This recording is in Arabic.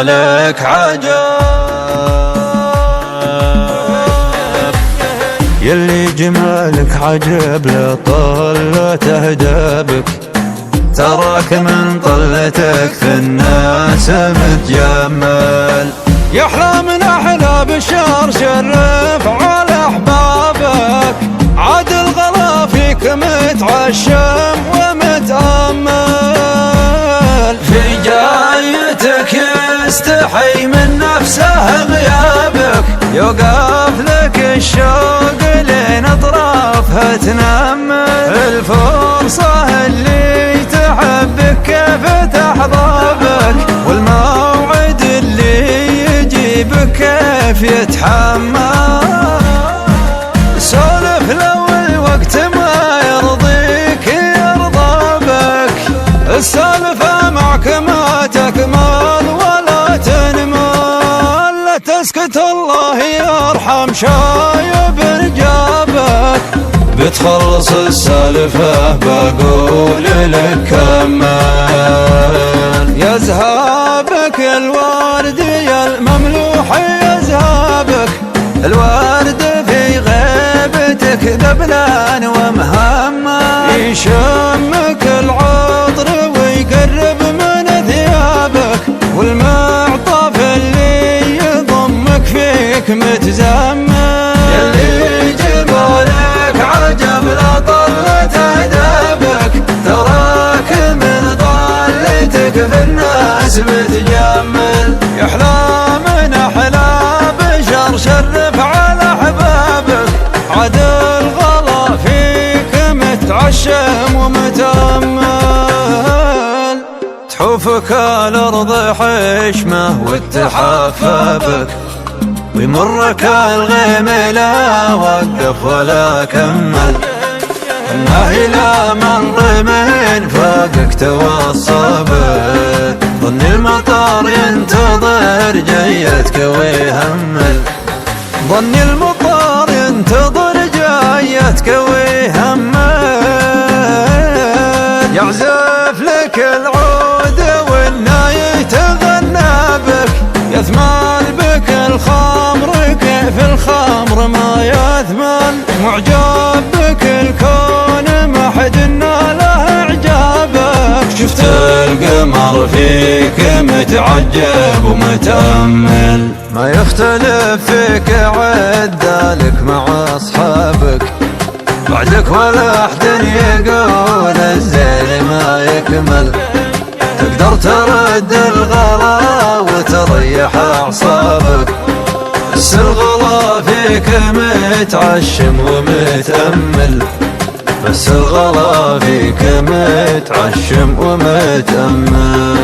جمالك عجب، يلي جمالك عجب لطلة أهدابك، تراك من طلتك في الناس متجمل. يا أحلى من أحلى بشر شرف على أحبابك، عاد الغلا فيك متعشم ومتأمل. في جايتك يستحي من نفسه غيابك، يوقف لك الشوق لين أطرافها تنمل. الفرصة اللي تحبك كيف تحظى، والموعد اللي يجيبك كيف يتحمل. سولف لو الوقت ما يرضيك يرضى بك، السالفة معك ما تكمل ولا تنمل. لا تسكت الله يرحم شايب رجابك، بتخلص السالفة بقول لك كمل. يا زهابك الورد يا المملوح، يا زهابك الورد في غيبتك ذبلان ومهمل، يشمك العطر ويقرب من ثيابك، والمعطف اللي يضمك فيك متزمل. يلي جمالك عجب لطلة أهدابك، تراك من ضالتك في الناس متجمل. يا أحلى من أحلى بشر شرف على أحبابك، عاد الغلا فيك متعشم ومتأمل. تحوفك الأرض حشمة وتحافى بك، ويمرك الغيم لا وقف ولا كمل. النهي لا مر من فوقك توصى به، ظن المطر ينتظر جيتك ويهمل. ظن المطر ينتظر جايتك ويهمل. يعزف لك العود والناي يتغنى بك، يثمل بك الخمر كيف الخمر ما يثمل. معجب بك الكون ما حد له اعجابك، شفت القمر فيك متعجب ومتأمل. ما يختلف فيك عدالك مع أصحابك، بعدك ولا أحد يقول الزين ما يكمل. تقدر ترد الغلا وتريح أعصابك، بس الغلا فيك متعشم ومتأمل. بس الغلا فيك متعشم ومتأمل.